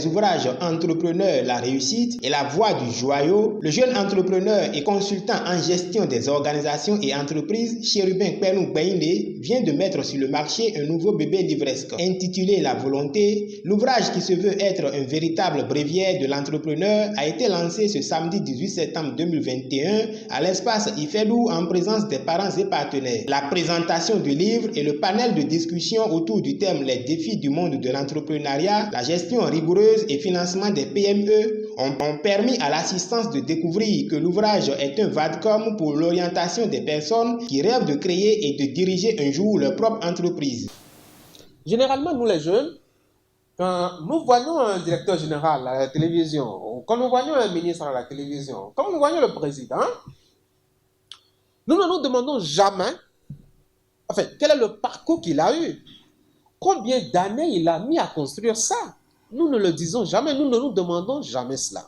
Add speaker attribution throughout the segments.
Speaker 1: les ouvrages Entrepreneur, la réussite et La voie du joyau, le jeune entrepreneur et consultant en gestion des organisations et entreprises, Chérubin Kpenou Gbaïndé, vient de mettre sur le marché un nouveau bébé livresque intitulé La volonté. L'ouvrage, qui se veut être un véritable bréviaire de l'entrepreneur, a été lancé ce samedi 18 septembre 2021 à l'espace Ifedou en présence des parents et partenaires. La présentation du livre et le panel de discussion autour du thème Les défis du monde de l'entrepreneuriat, la gestion rigoureuse et financement des PME ont permis à l'assistance de découvrir que l'ouvrage est un vadecom pour l'orientation des personnes qui rêvent de créer et de diriger un jour leur propre entreprise.
Speaker 2: Généralement, nous les jeunes, quand nous voyons un directeur général à la télévision, ou quand nous voyons un ministre à la télévision, quand nous voyons le président, nous ne nous demandons jamais, quel est le parcours qu'il a eu, combien d'années il a mis à construire ça. Nous ne le disons jamais, nous ne nous demandons jamais cela.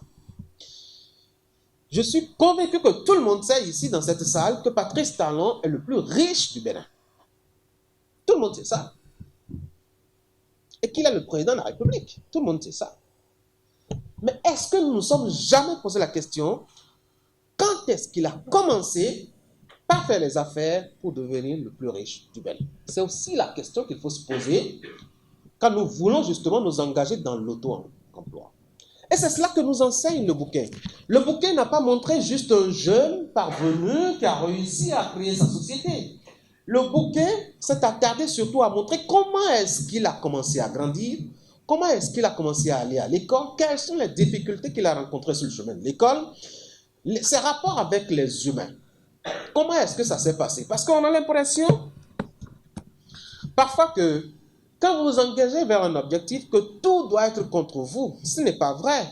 Speaker 2: Je suis convaincu que tout le monde sait ici dans cette salle que Patrice Talon est le plus riche du Bénin. Tout le monde sait ça. Et qu'il est le président de la République. Tout le monde sait ça. Mais est-ce que nous nous sommes jamais posé la question, quand est-ce qu'il a commencé par faire les affaires pour devenir le plus riche du Bénin? C'est aussi la question qu'il faut se poser quand nous voulons justement nous engager dans l'auto-emploi. Et c'est cela que nous enseigne le bouquin. Le bouquin n'a pas montré juste un jeune parvenu qui a réussi à créer sa société. Le bouquin s'est attardé surtout à montrer comment est-ce qu'il a commencé à grandir, comment est-ce qu'il a commencé à aller à l'école, quelles sont les difficultés qu'il a rencontrées sur le chemin de l'école, ses rapports avec les humains. Comment est-ce que ça s'est passé? Parce qu'on a l'impression, parfois, que quand vous vous engagez vers un objectif, que tout doit être contre vous. Ce n'est pas vrai.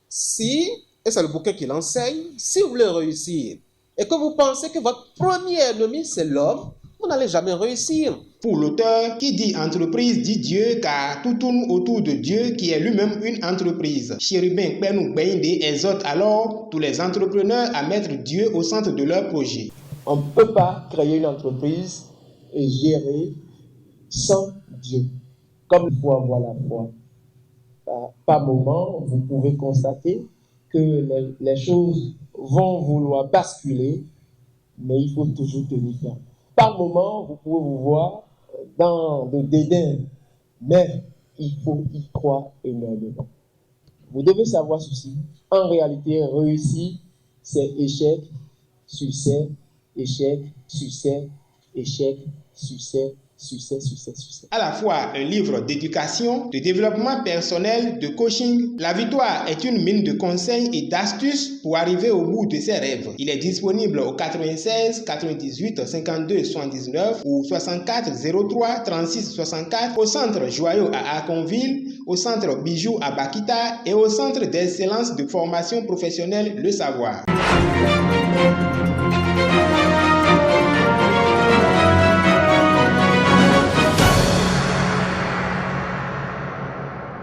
Speaker 2: Si, et c'est le bouquin qui l'enseigne, si vous voulez réussir, et que vous pensez que votre premier ennemi, c'est l'homme, vous n'allez jamais réussir.
Speaker 1: Pour l'auteur, qui dit entreprise dit Dieu, car tout tourne autour de Dieu qui est lui-même une entreprise. Chérubin Kpenou Gbaïndé exhorte alors tous les entrepreneurs à mettre Dieu au centre de leur projet.
Speaker 3: On ne peut pas créer une entreprise et gérer sans Dieu, comme il faut avoir la foi. Par moment, vous pouvez constater que les choses vont vouloir basculer, mais il faut toujours tenir ferme. Par moment, vous pouvez vous voir dans le dédain, mais il faut y croire énormément. Vous devez savoir ceci. En réalité, réussir, c'est échec, succès, échec, succès, échec, succès, succès, succès, succès.
Speaker 1: À la fois un livre d'éducation, de développement personnel, de coaching, La victoire est une mine de conseils et d'astuces pour arriver au bout de ses rêves. Il est disponible au 96 98 52 79 ou 64 03 36 64 au centre Joyau à Aconville, au centre Bijou à Bakita et au centre d'excellence de formation professionnelle Le Savoir.